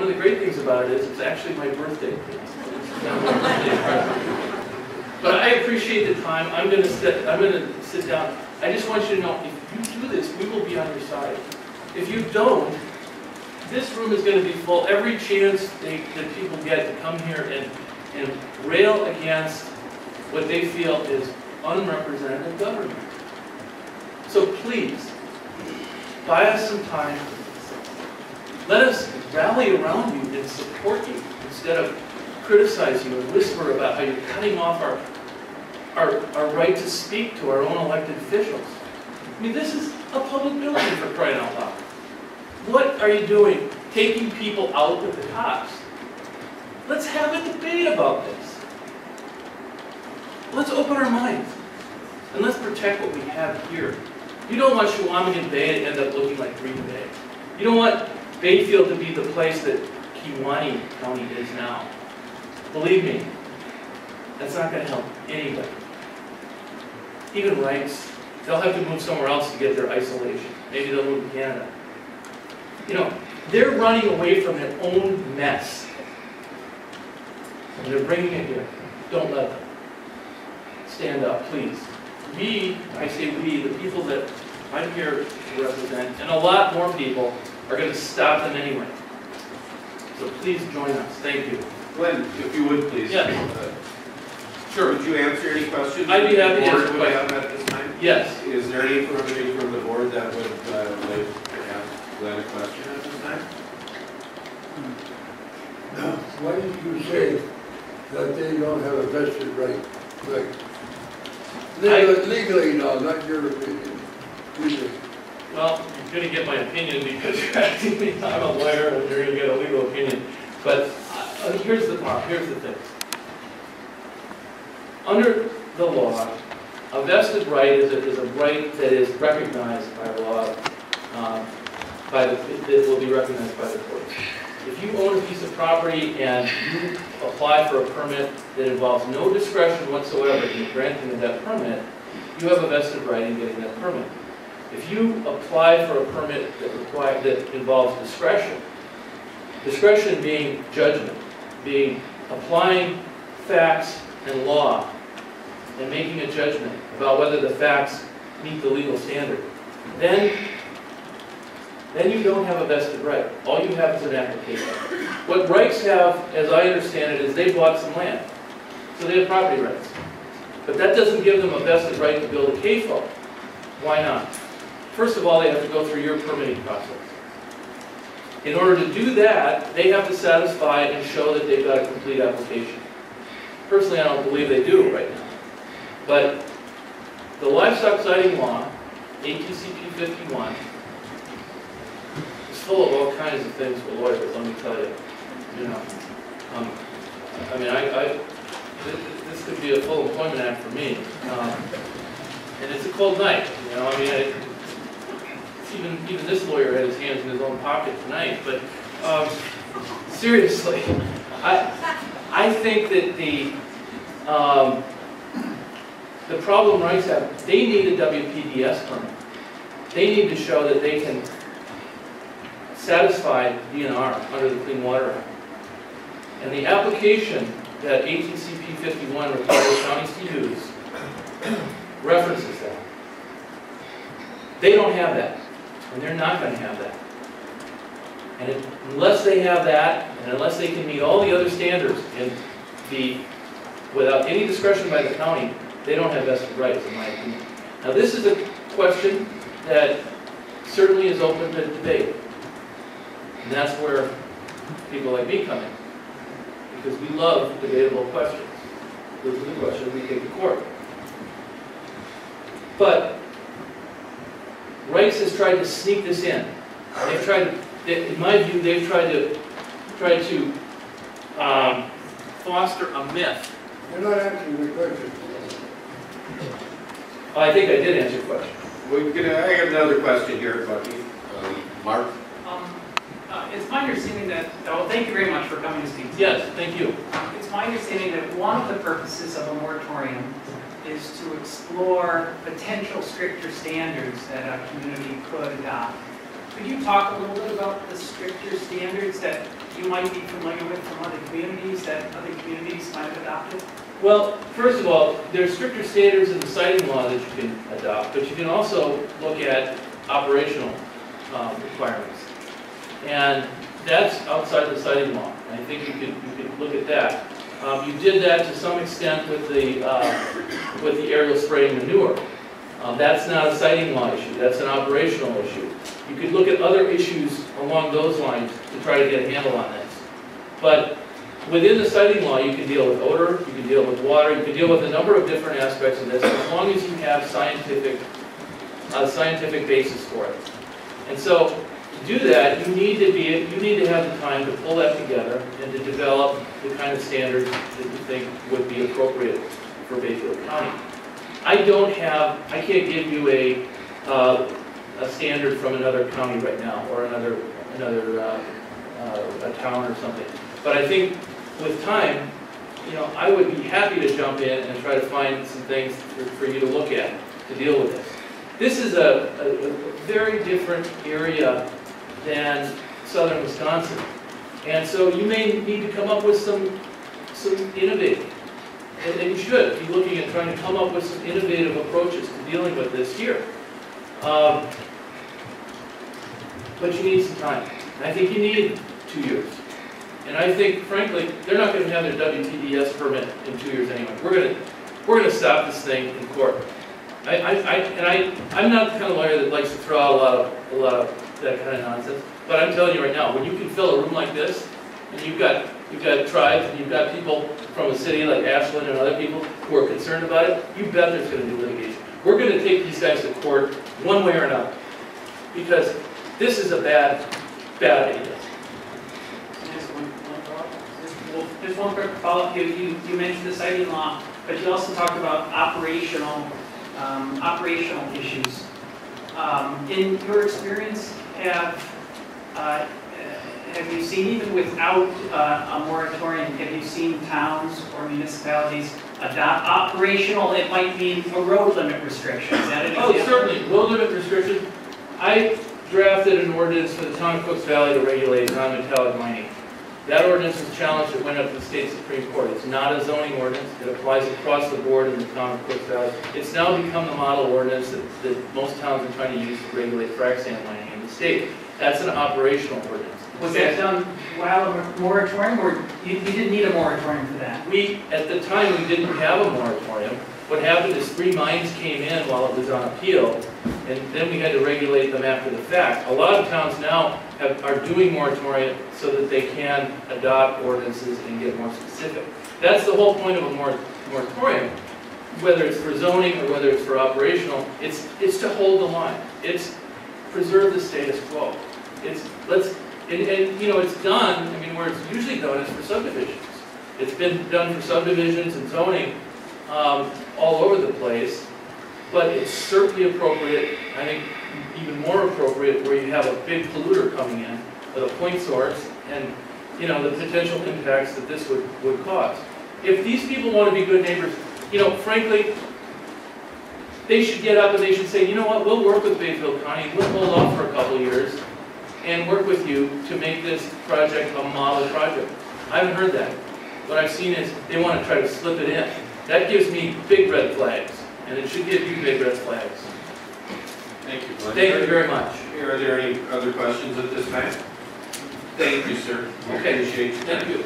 one of the great things about it is it's actually my birthday. But I appreciate the time. I'm going to sit down. I just want you to know, if you do this, we will be on your side. If you don't, this room is going to be full every chance that people get to come here and rail against what they feel is unrepresentative government. So please, buy us some time. Let us rally around you and support you instead of criticize you and whisper about how you're cutting off our right to speak to our own elected officials. I mean, this is a public building, for crying out loud. What are you doing? Taking people out with the cops. Let's have a debate about this. Let's open our minds. And let's protect what we have here. You don't want Chequamegon Bay to end up looking like Green Bay. You don't want Bayfield to be the place that Kewaunee County is now. Believe me, that's not going to help anybody. Even rights, they'll have to move somewhere else to get their isolation. Maybe they'll move to Canada. You know, they're running away from their own mess. And they're bringing it here. Don't let them. Stand up, please. We, I say we, the people that I'm here to represent, and a lot more people, are going to stop them anyway. So please join us. Thank you. Glenn, if you would please. Yes. Sure. Would you answer any questions? I'd be happy to answer questions at this time. Yes. Is there anybody from the board that would like to ask Glenn a question at this time? Why did you say that they don't have a vested right? Like, legally, no, not your opinion. Legally. Well, you're going to get my opinion because you're asking me. I'm a lawyer and you're going to get a legal opinion. But here's the problem. Here's the thing. Under the law, a vested right is a right that is recognized by law, that will be recognized by the courts. If you own a piece of property and you apply for a permit that involves no discretion whatsoever in the granting of that permit, you have a vested right in getting that permit. If you apply for a permit that involves discretion, discretion being judgment, being applying facts and law and making a judgment about whether the facts meet the legal standard, then you don't have a vested right. All you have is an application. What rights have, as I understand it, is they bought some land. So they have property rights. But that doesn't give them a vested right to build a CAFO. Why not? First of all, they have to go through your permitting process. In order to do that, they have to satisfy and show that they've got a complete application. Personally, I don't believe they do right now. But the livestock sighting law, ATCP 51, is full of all kinds of things for lawyers, let me tell you. You know, I mean, this could be a full employment act for me. And it's a cold night, you know, I mean, even this lawyer had his hands in his own pocket tonight, but seriously, I think that the problem rights have, they need a WPDS permit. They need to show that they can satisfy DNR under the Clean Water Act. And the application that ATCP 51 requires counties to use references that. They don't have that, and they're not going to have that. And unless they have that, and unless they can meet all the other standards and be without any discretion by the county, they don't have vested rights, in my opinion. Now, this is a question that certainly is open to debate. And that's where people like me come in. Because we love debatable questions. Those are the questions we take to court. But Rice has tried to sneak this in. They've tried to, in my view, they've tried to foster a myth. You're not answering the question. I think I did answer your question. I have another question here, Bucky. Mark? It's my understanding that, well, thank you very much for coming to speak. Yes, thank you. It's my understanding that one of the purposes of a moratorium is to explore potential stricter standards that a community could adopt Could you talk a little bit about the stricter standards that you might be familiar with from other communities that other communities might have adopted? Well, first of all, there's stricter standards in the siting law that you can adopt, but you can also look at operational requirements. And that's outside the siting law. I think you could look at that. You did that to some extent with the aerial spraying manure. That's not a siting law issue, that's an operational issue. You could look at other issues along those lines to try to get a handle on this. But within the siting law, you can deal with odor, you can deal with water, you can deal with a number of different aspects of this, as long as you have scientific basis for it. And so, to do that, you need to have the time to pull that together and to develop the kind of standards that you think would be appropriate for Bayfield County. I can't give you a standard from another county right now, or another a town or something. But I think with time, I would be happy to jump in and try to find some things for you to look at to deal with this. This is a very different area than southern Wisconsin, and so you may need to come up with some innovative. And you should be looking at trying to come up with some innovative approaches to dealing with this here. But you need some time. And I think you need 2 years. And I think, frankly, they're not going to have their WTDS permit in 2 years anyway. We're going to stop this thing in court. I'm not the kind of lawyer that likes to throw out a lot of that kind of nonsense. But I'm telling you right now, when you can fill a room like this, and you've got tribes, and you've got people from a city like Ashland and other people who are concerned about it, you bet there's going to be litigation. We're going to take these guys to court one way or another, because this is a bad idea. Just one quick follow-up. You mentioned the siting law, but you also talked about operational issues. In your experience, have you seen, even without a moratorium, have you seen towns or municipalities adopt operational? It might mean a road limit restriction. Is that an example? Oh, certainly. Road limit restriction. I drafted an ordinance for the town of Cooks Valley to regulate non-metallic mining. That ordinance was challenged. It went up to the state Supreme Court. It's not a zoning ordinance. It applies across the board in the town of Cooks Valley. It's now become the model ordinance that most towns are trying to use to regulate frac sand mining in the state. That's an operational ordinance. Was that done while a moratorium, or you didn't need a moratorium for that? At the time, we didn't have a moratorium. What happened is 3 mines came in while it was on appeal, and then we had to regulate them after the fact. A lot of towns now are doing moratorium so that they can adopt ordinances and get more specific. That's the whole point of a moratorium, whether it's for zoning or whether it's for operational. It's to hold the line. It's preserve the status quo. It's done. I mean, where it's usually done is for subdivisions. It's been done for subdivisions and zoning all over the place, but it's certainly appropriate, I think even more appropriate, where you have a big polluter coming in with a point source and the potential impacts that this would cause. If these people want to be good neighbors, frankly, they should get up and they should say, you know what, we'll work with Bayfield County, we'll hold off for a couple of years and work with you to make this project a model project. I haven't heard that. What I've seen is they want to try to slip it in. That gives me big red flags, and it should give you big red flags. Thank you, Glenn. Thank you very much. Are there any other questions at this time? Thank you, sir. Okay. Appreciate your time. Thank you.